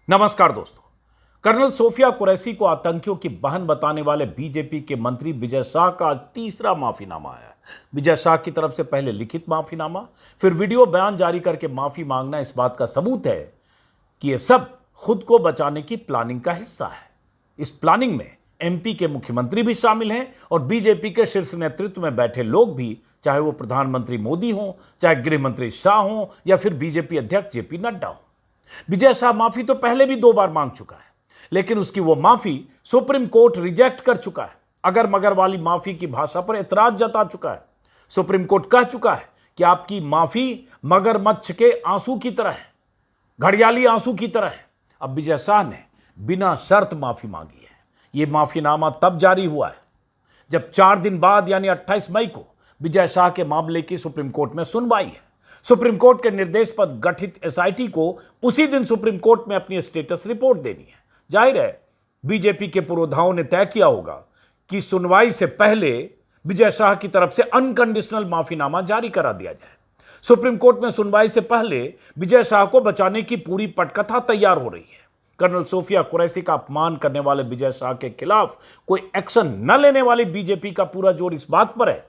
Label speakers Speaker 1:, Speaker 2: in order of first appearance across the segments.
Speaker 1: नमस्कार दोस्तों। Colonel Sophia Qureshi को आतंकियों की बहन बताने वाले बीजेपी के मंत्री विजय शाह का आज तीसरा माफीनामा आया है। विजय शाह की तरफ से पहले लिखित माफीनामा, फिर वीडियो बयान जारी करके माफी मांगना इस बात का सबूत है कि यह सब खुद को बचाने की प्लानिंग का हिस्सा है। इस प्लानिंग में एमपी के मुख्यमंत्री भी शामिल हैं और बीजेपी के शीर्ष नेतृत्व में बैठे लोग भी, चाहे वो प्रधानमंत्री मोदी हों, चाहे गृह मंत्री शाह हों या फिर बीजेपी अध्यक्ष जेपी नड्डा हो। विजय शाह माफी तो पहले भी 2 बार मांग चुका है, लेकिन उसकी वो माफी सुप्रीम कोर्ट रिजेक्ट कर चुका है। अगर मगर वाली माफी की भाषा पर ऐतराज जता चुका है। सुप्रीम कोर्ट कह चुका है कि आपकी माफी मगरमच्छ के आंसू की तरह है, घड़ियाली आंसू की तरह है। अब विजय शाह ने बिना शर्त माफी मांगी है। यह माफीनामा तब जारी हुआ है जब 4 दिन बाद यानी 28 मई को विजय शाह के मामले की सुप्रीम कोर्ट में सुनवाई है। सुप्रीम कोर्ट के निर्देश पर गठित एसआईटी को उसी दिन सुप्रीम कोर्ट में अपनी स्टेटस रिपोर्ट देनी है। जाहिर है बीजेपी के पुरोधाओं ने तय किया होगा कि सुनवाई से पहले विजय शाह की तरफ से अनकंडीशनल माफीनामा जारी करा दिया जाए। सुप्रीम कोर्ट में सुनवाई से पहले विजय शाह को बचाने की पूरी पटकथा तैयार हो रही है। कर्नल सोफिया कुरैशी का अपमान करने वाले विजय शाह के खिलाफ कोई एक्शन न लेने वाली बीजेपी का पूरा जोर इस बात पर है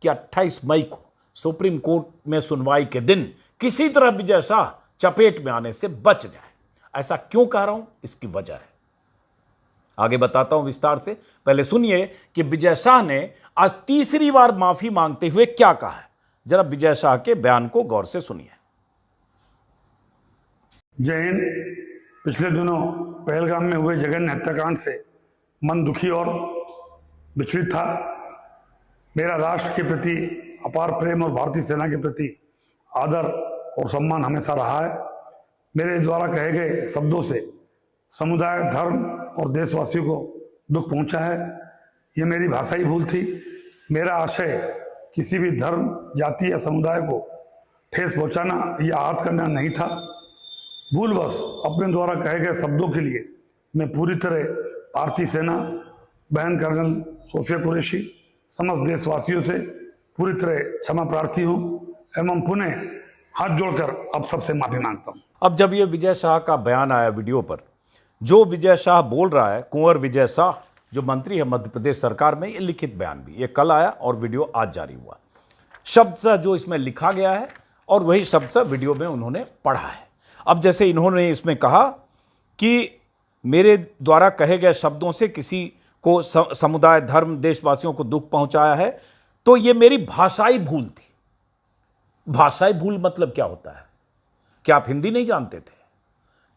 Speaker 1: कि 28 मई को सुप्रीम कोर्ट में सुनवाई के दिन किसी तरह विजय शाह चपेट में आने से बच जाए। ऐसा क्यों कह रहा हूं, इसकी वजह है, आगे बताता हूं विस्तार से। पहले सुनिए कि विजय शाह ने आज तीसरी बार माफी मांगते हुए क्या कहा है। जरा विजय शाह के बयान को गौर से सुनिए।
Speaker 2: जय हिंद। पिछले दिनों पहलगाम में हुए जघन्य हत्याकांड से मन दुखी और विचलित था। मेरा राष्ट्र के प्रति अपार प्रेम और भारतीय सेना के प्रति आदर और सम्मान हमेशा रहा है। मेरे द्वारा कहे गए शब्दों से समुदाय, धर्म और देशवासियों को दुख पहुंचा है। ये मेरी भाषाई भूल थी। मेरा आशय किसी भी धर्म, जाति या समुदाय को ठेस पहुंचाना या आहत करना नहीं था। भूलवश अपने द्वारा कहे गए शब्दों के लिए मैं पूरी तरह भारतीय सेना, बहन कर्नल सोफिया कुरैशी, समस्त देशवासियों से पूरी तरह क्षमा प्रार्थी हूँ एवं पुनः हाथ जोड़कर अब सबसे माफी मांगता हूँ।
Speaker 1: अब जब ये विजय शाह का बयान आया वीडियो पर, जो विजय शाह बोल रहा है, कुंवर विजय शाह जो मंत्री है मध्य प्रदेश सरकार में, ये लिखित बयान भी, ये कल आया और वीडियो आज जारी हुआ। शब्द सा जो इसमें लिखा गया है और वही शब्द सा वीडियो में उन्होंने पढ़ा है। अब जैसे इन्होंने इसमें कहा कि मेरे द्वारा कहे गए शब्दों से किसी को समुदाय, धर्म, देशवासियों को दुख पहुंचाया है, तो ये मेरी भाषाई भूल थी। भाषाई भूल मतलब क्या होता है? क्या आप हिंदी नहीं जानते थे?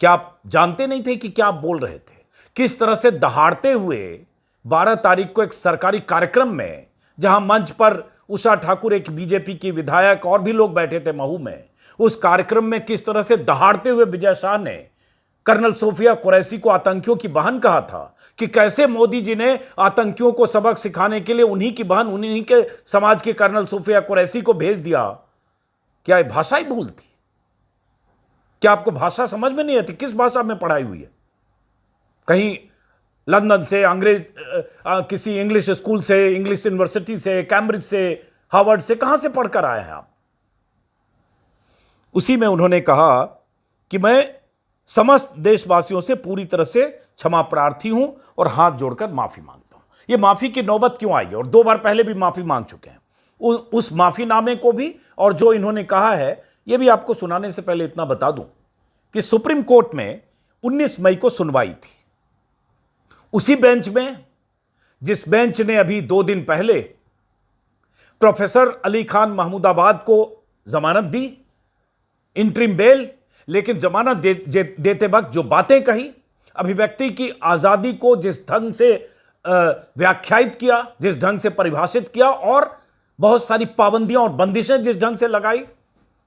Speaker 1: क्या आप जानते नहीं थे कि क्या आप बोल रहे थे? किस तरह से दहाड़ते हुए 12 तारीख को एक सरकारी कार्यक्रम में, जहां मंच पर उषा ठाकुर, एक बीजेपी की विधायक, और भी लोग बैठे थे महू में, उस कार्यक्रम में किस तरह से दहाड़ते हुए विजय शाह ने कर्नल सोफिया कुरैशी को आतंकियों की बहन कहा था, कि कैसे मोदी जी ने आतंकियों को सबक सिखाने के लिए उन्हीं की बहन, उन्हीं के समाज के कर्नल सोफिया कुरैशी को भेज दिया। क्या यह भाषा ही भूल थी? क्या आपको भाषा समझ में नहीं आती? किस भाषा में पढ़ाई हुई है? कहीं लंदन से, अंग्रेज किसी इंग्लिश स्कूल से, इंग्लिश यूनिवर्सिटी से, कैम्ब्रिज से, हार्वर्ड से, कहां से पढ़कर आए हैं आप? उसी में उन्होंने कहा कि मैं समस्त देशवासियों से पूरी तरह से क्षमा प्रार्थी हूं और हाथ जोड़कर माफी मांगता हूं। यह माफी की नौबत क्यों आई? और 2 बार पहले भी माफी मांग चुके हैं। उस माफीनामे को भी और जो इन्होंने कहा है, यह भी आपको सुनाने से पहले इतना बता दूं कि सुप्रीम कोर्ट में 19 मई को सुनवाई थी। उसी बेंच में, जिस बेंच ने अभी 2 दिन पहले प्रोफेसर अली खान महमूदाबाद को जमानत दी, इंटरिम बेल, लेकिन जमानत देते वक्त जो बातें कही, अभिव्यक्ति की आजादी को जिस ढंग से व्याख्यायित किया, जिस ढंग से परिभाषित किया, और बहुत सारी पाबंदियां और बंदिशें जिस ढंग से लगाई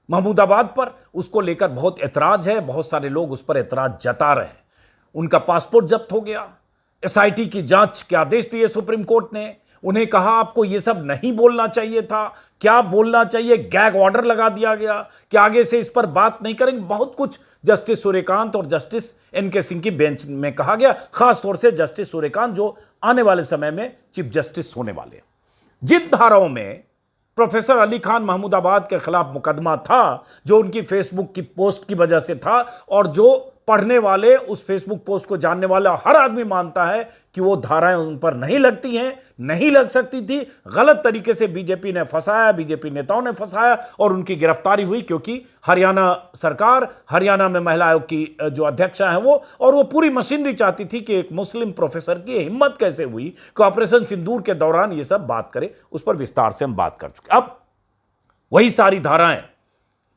Speaker 1: महमूदाबाद पर, उसको लेकर बहुत ऐतराज है। बहुत सारे लोग उस पर ऐतराज जता रहे हैं। उनका पासपोर्ट जब्त हो गया। एसआईटी की जांच के आदेश दिए सुप्रीम कोर्ट ने। उन्हें कहा आपको ये सब नहीं बोलना चाहिए था, क्या बोलना चाहिए, गैग ऑर्डर लगा दिया गया कि आगे से इस पर बात नहीं करेंगे। बहुत कुछ जस्टिस सूर्यकांत और जस्टिस एनके सिंह की बेंच में कहा गया, खासतौर से जस्टिस सूर्यकांत जो आने वाले समय में चीफ जस्टिस होने वाले हैं। जिन धाराओं में प्रोफेसर अली खान महमूदाबाद के खिलाफ मुकदमा था, जो उनकी फेसबुक की पोस्ट की वजह से था और जो पढ़ने वाले, उस फेसबुक पोस्ट को जानने वाला हर आदमी मानता है कि वो धाराएं उन पर नहीं लगती हैं, नहीं लग सकती थी। गलत तरीके से बीजेपी ने फंसाया, बीजेपी नेताओं ने फंसाया और उनकी गिरफ्तारी हुई, क्योंकि हरियाणा सरकार, हरियाणा में महिला आयोग की जो अध्यक्षा है वो पूरी मशीनरी चाहती थी कि एक मुस्लिम प्रोफेसर की हिम्मत कैसे हुई कि ऑपरेशन सिंदूर के दौरान ये सब बात करे। उस पर विस्तार से हम बात कर चुके। अब वही सारी धाराएं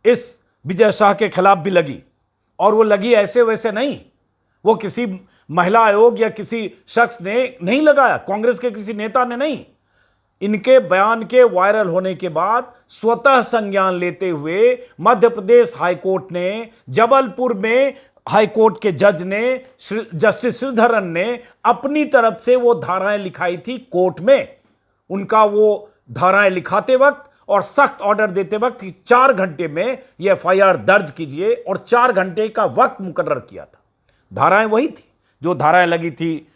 Speaker 1: इस विजय शाह के खिलाफ भी लगी, और वो लगी ऐसे वैसे नहीं। वो किसी महिला आयोग या किसी शख्स ने नहीं लगाया, कांग्रेस के किसी नेता ने नहीं। इनके बयान के वायरल होने के बाद स्वतः संज्ञान लेते हुए मध्य प्रदेश हाईकोर्ट ने, जबलपुर में हाईकोर्ट के जज ने, जस्टिस श्रीधरन ने अपनी तरफ से वो धाराएं लिखाई थी कोर्ट में। उनका वो धाराएं लिखाते वक्त और सख्त ऑर्डर देते वक्त 4 घंटे में यह एफआईआर दर्ज कीजिए, और 4 घंटे का वक्त मुकर्रर किया था। धाराएं वही थी जो धाराएं लगी थी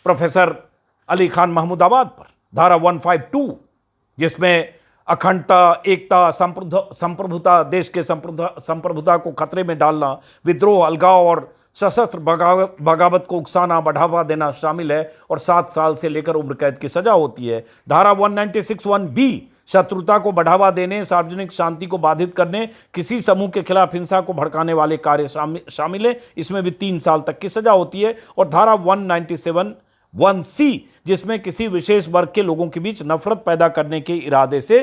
Speaker 1: प्रोफेसर अली खान महमूदाबाद पर, धारा 152, जिसमें अखंडता, एकता, संप्रभुता, देश के संप्रभुता को खतरे में डालना, विद्रोह, अलगाव और सशस्त्र बगावत को उकसाना, बढ़ावा देना शामिल है, और 7 साल से लेकर उम्र कैद की सजा होती है। धारा 196(1)(b) शत्रुता को बढ़ावा देने, सार्वजनिक शांति को बाधित करने, किसी समूह के खिलाफ हिंसा को भड़काने वाले कार्य शामिल है, इसमें भी 3 साल तक की सजा होती है। और धारा 197(1)(c), जिसमें किसी विशेष वर्ग के लोगों के बीच नफरत पैदा करने के इरादे से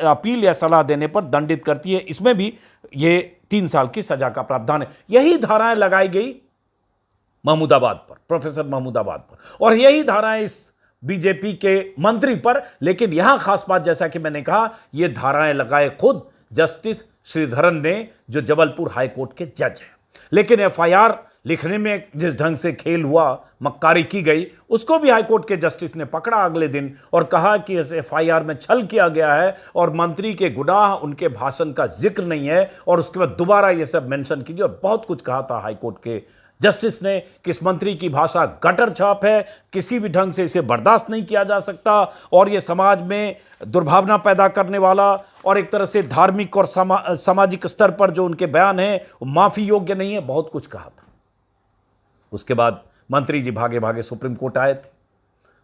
Speaker 1: अपील या सलाह देने पर दंडित करती है, इसमें भी ये 3 साल की सजा का प्रावधान है। यही धाराएं लगाई गई महमूदाबाद पर, प्रोफेसर महमूदाबाद पर, और यही धाराएं इस बीजेपी के मंत्री पर। लेकिन यहां खास बात, जैसा कि मैंने कहा, ये धाराएं लगाए खुद जस्टिस श्रीधरन ने, जो जबलपुर हाईकोर्ट के जज हैं। लेकिन एफआईआर लिखने में जिस ढंग से खेल हुआ, मक्कारी की गई, उसको भी हाईकोर्ट के जस्टिस ने पकड़ा अगले दिन और कहा कि इस एफआईआर में छल किया गया है और मंत्री के गुनाह, उनके भाषण का जिक्र नहीं है, और उसके बाद दोबारा ये सब मेंशन कीजिए। और बहुत कुछ कहा था हाईकोर्ट के जस्टिस ने कि इस मंत्री की भाषा गटर छाप है, किसी भी ढंग से इसे बर्दाश्त नहीं किया जा सकता, और ये समाज में दुर्भावना पैदा करने वाला, और एक तरह से धार्मिक और सामाजिक स्तर पर जो उनके बयान हैं वो माफ़ी योग्य नहीं है। बहुत कुछ कहा था। उसके बाद मंत्री जी भागे भागे सुप्रीम कोर्ट आए थे,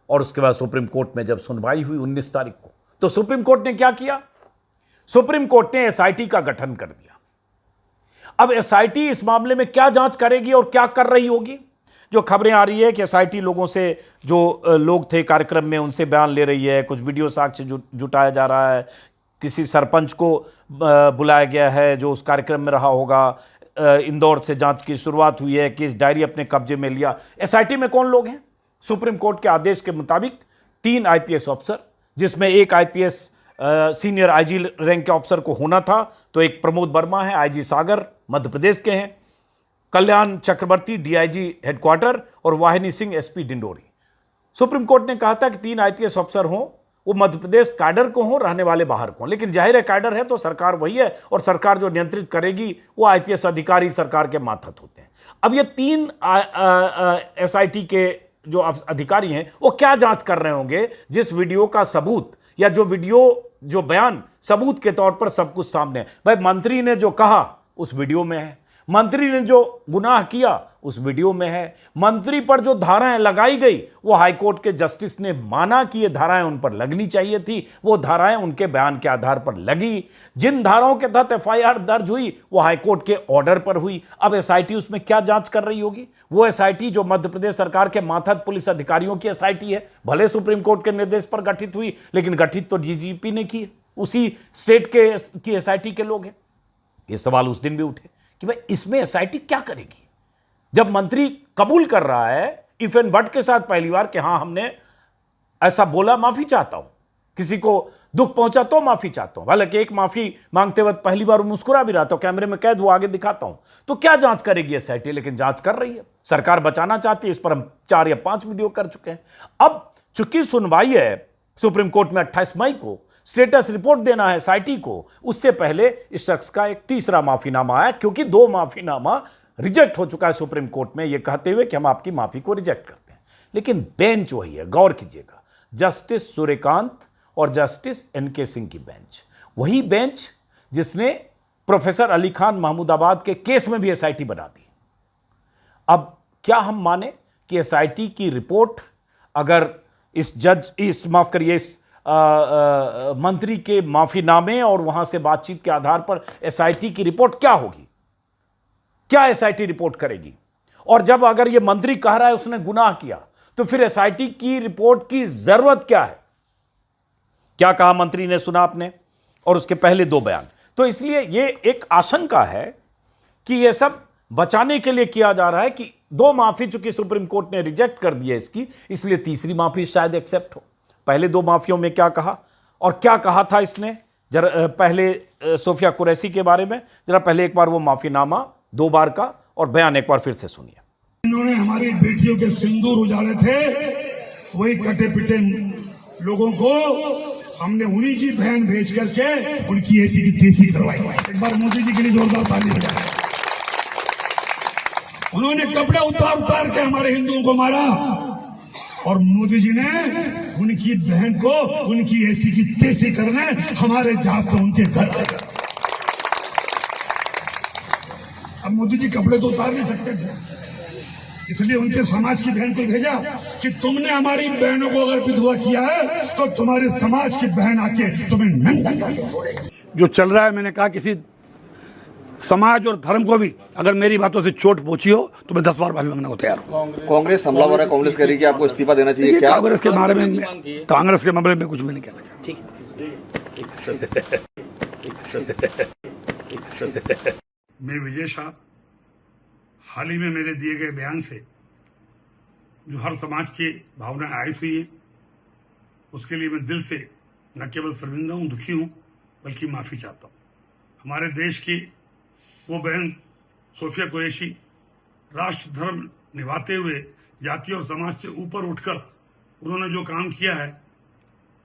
Speaker 1: और उसके बाद सुप्रीम कोर्ट में जब सुनवाई हुई 19 तारीख को, तो सुप्रीम कोर्ट ने क्या किया? सुप्रीम कोर्ट ने एसआईटी का गठन कर दिया। अब एसआईटी इस मामले में क्या जांच करेगी और क्या कर रही होगी? जो खबरें आ रही है कि एसआईटी लोगों से, जो लोग थे कार्यक्रम में, उनसे बयान ले रही है, कुछ वीडियो साक्ष्य जुटाया जा रहा है, किसी सरपंच को बुलाया गया है जो उस कार्यक्रम में रहा होगा, इंदौर से जांच की शुरुआत हुई है, केस डायरी अपने कब्जे में लिया। एसआईटी में कौन लोग हैं? सुप्रीम कोर्ट के आदेश के मुताबिक 3 आईपीएस अफसर, जिसमें एक आईपीएस सीनियर आईजी रैंक के अफसर को होना था, तो एक प्रमोद वर्मा है, आईजी सागर मध्य प्रदेश के हैं, कल्याण चक्रवर्ती डीआईजी हेडक्वार्टर, और वाहिनी Singh SP Dindori. Supreme court ने कहा था कि 3 आईपीएस अफसर हों, वो मध्य प्रदेश कैडर को हों, रहने वाले बाहर को हों। लेकिन जाहिर है कैडर है तो सरकार वही है, और सरकार जो नियंत्रित करेगी वो आईपीएस अधिकारी सरकार के मातहत होते हैं। अब ये 3 एसआईटी के जो अधिकारी हैं वो क्या जांच कर रहे होंगे, जिस वीडियो का सबूत, या जो बयान सबूत के तौर पर सब कुछ सामने है। भाई, मंत्री ने जो कहा उस वीडियो में है, मंत्री ने जो गुनाह किया उस वीडियो में है, मंत्री पर जो धाराएं लगाई गई वो हाईकोर्ट के जस्टिस ने माना कि ये धाराएं उन पर लगनी चाहिए थी, वो धाराएं उनके बयान के आधार पर लगी। जिन धाराओं के तहत एफआईआर दर्ज हुई वो हाईकोर्ट के ऑर्डर पर हुई। अब एसआईटी उसमें क्या जांच कर रही होगी? वो एसआईटी जो मध्य प्रदेश सरकार के मातहत पुलिस अधिकारियों की एसआईटी है, भले सुप्रीम कोर्ट के निर्देश पर गठित हुई, लेकिन गठित तो डीजीपी ने की, उसी स्टेट की एसआईटी के लोग हैं। ये सवाल उस दिन भी उठे कि भाई इसमें एसआईटी क्या करेगी, जब मंत्री कबूल कर रहा है इफ एंड बट के साथ पहली बार कि हाँ हमने ऐसा बोला, माफी चाहता हूं, किसी को दुख पहुंचा तो माफी चाहता हूं। हालांकि एक माफी मांगते वक्त पहली बार मुस्कुरा भी रहा था, कैमरे में कैद हुआ, आगे दिखाता हूं। तो क्या जांच करेगी एसआईटी? लेकिन जांच कर रही है, सरकार बचाना चाहती है। इस पर हम 4 या 5 वीडियो कर चुके हैं। अब चूंकि सुनवाई है सुप्रीम कोर्ट में 28 मई को, स्टेटस रिपोर्ट देना है एसआईटी को, उससे पहले इस शख्स का एक तीसरा माफीनामा आया, क्योंकि 2 माफीनामा रिजेक्ट हो चुका है सुप्रीम कोर्ट में, यह कहते हुए कि हम आपकी माफी को रिजेक्ट करते हैं। लेकिन बेंच वही है, गौर कीजिएगा, जस्टिस सूर्यकांत और जस्टिस एनके सिंह की बेंच, वही बेंच जिसने प्रोफेसर अली खान महमूदाबाद के केस में भी एसआईटी बना दी। अब क्या हम माने कि एसआईटी की रिपोर्ट अगर इस मंत्री के माफीनामे और वहां से बातचीत के आधार पर एसआईटी की रिपोर्ट क्या होगी? क्या एसआईटी रिपोर्ट करेगी? और जब अगर यह मंत्री कह रहा है उसने गुनाह किया, तो फिर एसआईटी की रिपोर्ट की जरूरत क्या है? क्या कहा मंत्री ने, सुना आपने, और उसके पहले दो बयान। तो इसलिए यह एक आशंका है कि यह सब बचाने के लिए किया जा रहा है कि दो माफी चूंकि सुप्रीम कोर्ट ने रिजेक्ट कर दी है इसकी, इसलिए तीसरी माफी शायद एक्सेप्ट हो। पहले दो माफियों में क्या कहा और क्या कहा था इसने, जरा पहले सोफिया कुरैशी के बारे में जरा पहले एक बार वो माफीनामा दो बार का और बयान एक बार फिर से सुनिए।
Speaker 2: इन्होंने हमारी बेटियों के सिंदूर उजाड़े थे, वही कटे पिटे लोगों को हमने उन्हीं की बहन भेज करके उनकी ऐसी की तैसी करवाई। एक बार मोदी जी के लिए जोरदार ताली बजाएं। उन्होंने कपड़े उतार उतार के हमारे हिंदुओं को मारा और मोदी जी ने उनकी बहन को उनकी ऐसी की तैसी करने हमारे जहाज से उनके घर आए। अब मोदी जी कपड़े तो उतार नहीं सकते थे, इसलिए उनके समाज की बहन को भेजा कि तुमने हमारी बहनों को अगर विधवा किया है तो तुम्हारे समाज की बहन आके तुम्हें नंगा करके छोड़ेगी। जो चल रहा है, मैंने कहा किसी समाज और धर्म को भी अगर मेरी बातों से चोट पहुंची हो तो मैं 10 बार माफी मांगने को तैयार हूं।
Speaker 3: कांग्रेस हमलावर है, कांग्रेस कह रही है कि आपको इस्तीफा देना चाहिए। क्या
Speaker 2: कांग्रेस के बारे में कांग्रेस के मामले में कुछ भी नहीं कहना
Speaker 3: ठीक
Speaker 2: मैं विजय शाह हाल ही में मेरे दिए गए बयान से जो हर समाज की भावनाएं आयत हुई है, उसके लिए मैं दिल से न केवल शर्मिंदा हूं, दुखी हूं, बल्कि माफी चाहता हूं। हमारे देश की वो बहन सोफिया कुरैशी राष्ट्र धर्म निभाते हुए जाति और समाज से ऊपर उठकर उन्होंने जो काम किया है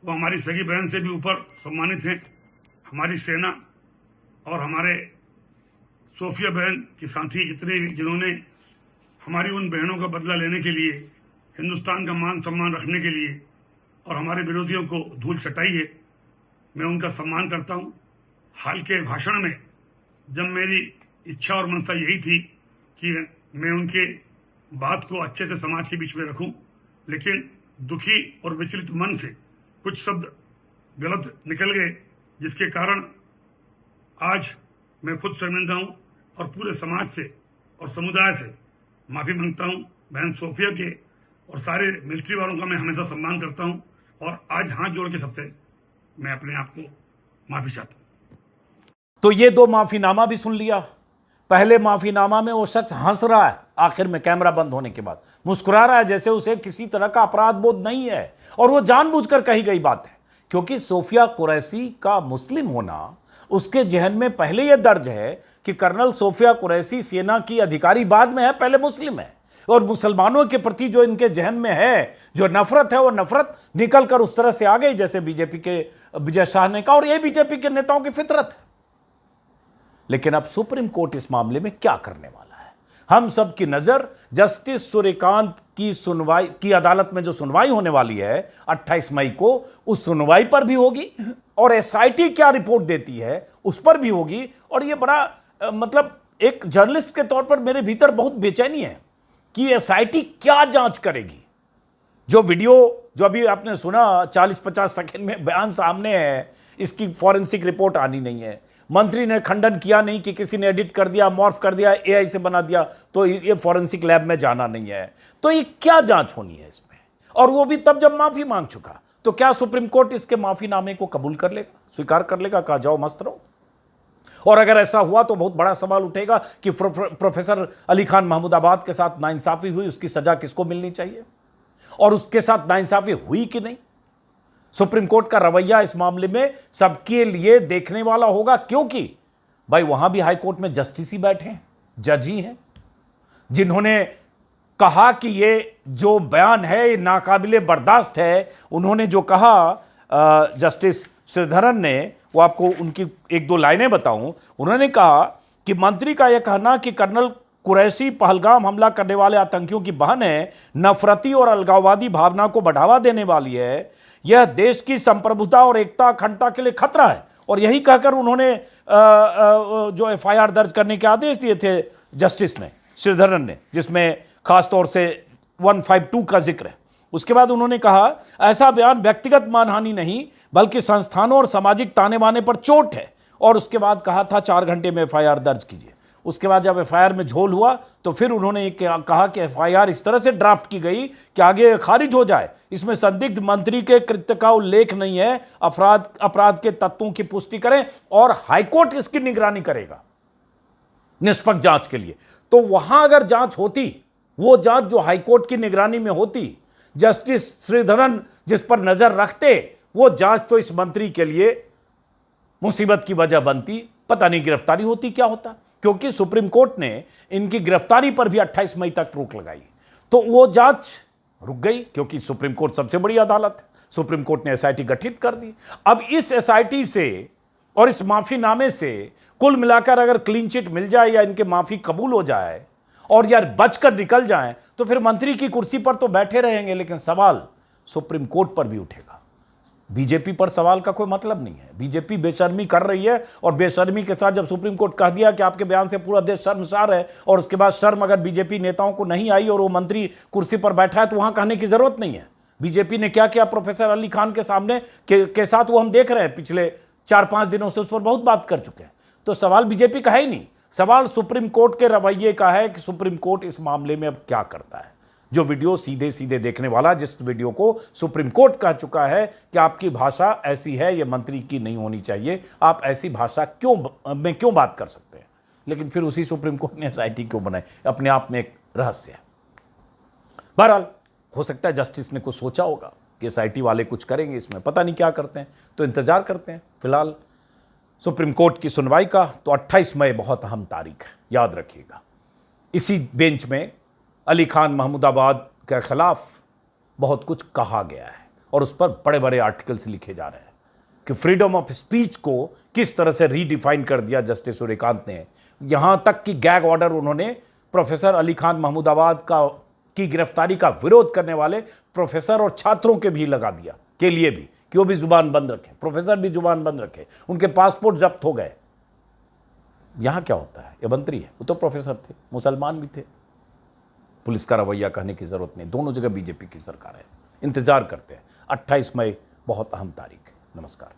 Speaker 2: वो हमारी सगी बहन से भी ऊपर सम्मानित हैं। हमारी सेना और हमारे सोफिया बहन की साथी जितने भी जिन्होंने हमारी उन बहनों का बदला लेने के लिए, हिंदुस्तान का मान सम्मान रखने के लिए और हमारे विरोधियों को धूल चटाई है, मैं उनका सम्मान करता हूं। हाल के भाषण में जब मेरी इच्छा और मनसा यही थी कि मैं उनके बात को अच्छे से समाज के बीच में रखूं, लेकिन दुखी और विचलित मन से कुछ शब्द गलत निकल गए, जिसके कारण आज मैं खुद शर्मिंदा हूं और पूरे समाज से और समुदाय से माफी मांगता हूं। बहन सोफिया के और सारे मिलिट्री वालों का मैं हमेशा सम्मान करता हूं और आज हाथ जोड़ के सबसे मैं अपने आप को माफी चाहता हूं।
Speaker 1: तो ये दो माफीनामा भी सुन लिया। पहले माफीनामा में वो शख्स हंस रहा है, आखिर में कैमरा बंद होने के बाद मुस्कुरा रहा है जैसे उसे किसी तरह का अपराध बोध नहीं है, और वो जानबूझकर कही गई बात है, क्योंकि सोफिया कुरैशी का मुस्लिम होना उसके जहन में पहले यह दर्ज है कि कर्नल सोफिया कुरैशी सेना की अधिकारी बाद में है, पहले मुस्लिम है, और मुसलमानों के प्रति जो इनके जहन में है जो नफरत है वो नफरत निकल कर उस तरह से आ गई जैसे बीजेपी के विजय शाह ने कहा, और ये बीजेपी के नेताओं की फितरत है। लेकिन अब सुप्रीम कोर्ट इस मामले में क्या करने वाला है? हम सब की नजर जस्टिस सूर्यकांत की सुनवाई की अदालत में जो सुनवाई होने वाली है 28 मई को, उस सुनवाई पर भी होगी और एसआईटी क्या रिपोर्ट देती है उस पर भी होगी। और ये बड़ा मतलब एक जर्नलिस्ट के तौर पर मेरे भीतर बहुत बेचैनी है कि एसआईटी क्या जांच करेगी। जो वीडियो जो अभी आपने सुना 40-50 सेकंड में बयान सामने है, इसकी फॉरेंसिक रिपोर्ट आनी नहीं है। मंत्री ने खंडन किया नहीं कि किसी ने एडिट कर दिया, मॉर्फ कर दिया, एआई से बना दिया, तो ये फॉरेंसिक लैब में जाना नहीं है। तो ये क्या जांच होनी है इसमें? और वो भी तब जब माफी मांग चुका। तो क्या सुप्रीम कोर्ट इसके माफीनामे को कबूल कर लेगा, स्वीकार कर लेगा, कहा जाओ मस्त रहो? और अगर ऐसा हुआ तो बहुत बड़ा सवाल उठेगा कि प्रोफेसर अली खान महमूदाबाद के साथ नाइंसाफी हुई, उसकी सजा किसको मिलनी चाहिए, और उसके साथ नाइंसाफी हुई कि नहीं। सुप्रीम कोर्ट का रवैया इस मामले में सबके लिए देखने वाला होगा, क्योंकि भाई वहां भी हाई कोर्ट में जस्टिस ही बैठे हैं, जज ही हैं, जिन्होंने कहा कि ये जो बयान है ये नाकाबिले बर्दाश्त है। उन्होंने जो कहा जस्टिस श्रीधरन ने, वो आपको उनकी एक दो लाइनें बताऊं। उन्होंने कहा कि मंत्री का यह कहना कि कर्नल कुरैशी पहलगाम हमला करने वाले आतंकियों की बहन है, नफरती और अलगाववादी भावना को बढ़ावा देने वाली है, यह देश की संप्रभुता और एकता अखंडता के लिए खतरा है। और यही कहकर उन्होंने जो एफआईआर दर्ज करने के आदेश दिए थे जस्टिस ने, श्रीधरन ने, जिसमें खासतौर से 152 का जिक्र है। उसके बाद उन्होंने कहा, ऐसा बयान व्यक्तिगत मानहानि नहीं बल्कि संस्थानों और सामाजिक ताने बाने पर चोट है। और उसके बाद कहा था 4 घंटे में एफआईआर दर्ज कीजिए। उसके बाद जब एफआईआर में झोल हुआ तो फिर उन्होंने कहा कि एफआईआर इस तरह से ड्राफ्ट की गई कि आगे खारिज हो जाए, इसमें संदिग्ध मंत्री के कृत्य का उल्लेख नहीं है, अपराध के तत्वों की पुष्टि करें और हाईकोर्ट इसकी निगरानी करेगा निष्पक्ष जांच के लिए। तो वहां अगर जांच होती, वो जांच जो हाईकोर्ट की निगरानी में होती, जस्टिस श्रीधरन जिस पर नजर रखते, वो जांच तो इस मंत्री के लिए मुसीबत की वजह बनती। पता नहीं गिरफ्तारी होती क्या होता, क्योंकि सुप्रीम कोर्ट ने इनकी गिरफ्तारी पर भी 28 मई तक रोक लगाई। तो वो जांच रुक गई, क्योंकि सुप्रीम कोर्ट सबसे बड़ी अदालत है। सुप्रीम कोर्ट ने एसआईटी गठित कर दी। अब इस एसआईटी से और इस माफीनामे से कुल मिलाकर अगर क्लीन चिट मिल जाए या इनके माफी कबूल हो जाए और यार बचकर निकल जाएं, तो फिर मंत्री की कुर्सी पर तो बैठे रहेंगे, लेकिन सवाल सुप्रीम कोर्ट पर भी उठेगा। बीजेपी पर सवाल का कोई मतलब नहीं है। बीजेपी बेशर्मी कर रही है और बेशर्मी के साथ जब सुप्रीम कोर्ट कह दिया कि आपके बयान से पूरा देश शर्मसार है, और उसके बाद शर्म अगर बीजेपी नेताओं को नहीं आई और वो मंत्री कुर्सी पर बैठा है, तो वहां कहने की जरूरत नहीं है। बीजेपी ने क्या किया प्रोफेसर अली खान के सामने के साथ, वो हम देख रहे हैं, पिछले 4-5 दिनों से उस पर बहुत बात कर चुके हैं। तो सवाल बीजेपी का है ही नहीं, सवाल सुप्रीम कोर्ट के रवैये का है कि सुप्रीम कोर्ट इस मामले में अब क्या करता है। जो वीडियो सीधे सीधे देखने वाला, जिस वीडियो को सुप्रीम कोर्ट कह चुका है कि आपकी भाषा ऐसी है, ये मंत्री की नहीं होनी चाहिए, आप ऐसी भाषा क्यों बात कर सकते हैं, लेकिन फिर उसी सुप्रीम कोर्ट ने एसआईटी क्यों बनाई, अपने आप में एक रहस्य है। बहरहाल हो सकता है जस्टिस ने कुछ सोचा होगा कि एसआईटी वाले कुछ करेंगे इसमें, पता नहीं क्या करते हैं, तो इंतजार करते हैं। फिलहाल सुप्रीम कोर्ट की सुनवाई का तो 28 मई बहुत अहम तारीख है, याद रखिएगा। इसी बेंच में अली खान महमूदाबाद के खिलाफ बहुत कुछ कहा गया है और उस पर बड़े बड़े आर्टिकल्स लिखे जा रहे हैं कि फ्रीडम ऑफ स्पीच को किस तरह से रीडिफाइन कर दिया जस्टिस सूर्यकांत ने। यहां तक कि गैग ऑर्डर उन्होंने प्रोफेसर अली खान महमूदाबाद की गिरफ्तारी का विरोध करने वाले प्रोफेसर और छात्रों के भी लगा दिया, के लिए भी, कि वो भी जुबान बंद रखे, प्रोफेसर भी जुबान बंद रखे, उनके पासपोर्ट जब्त हो गए। यहां क्या होता है, ये मंत्री है, वो तो प्रोफेसर थे, मुसलमान भी थे। पुलिस का रवैया कहने की जरूरत नहीं, दोनों जगह बीजेपी की सरकार है। इंतजार करते हैं, 28 मई बहुत अहम तारीख है। नमस्कार।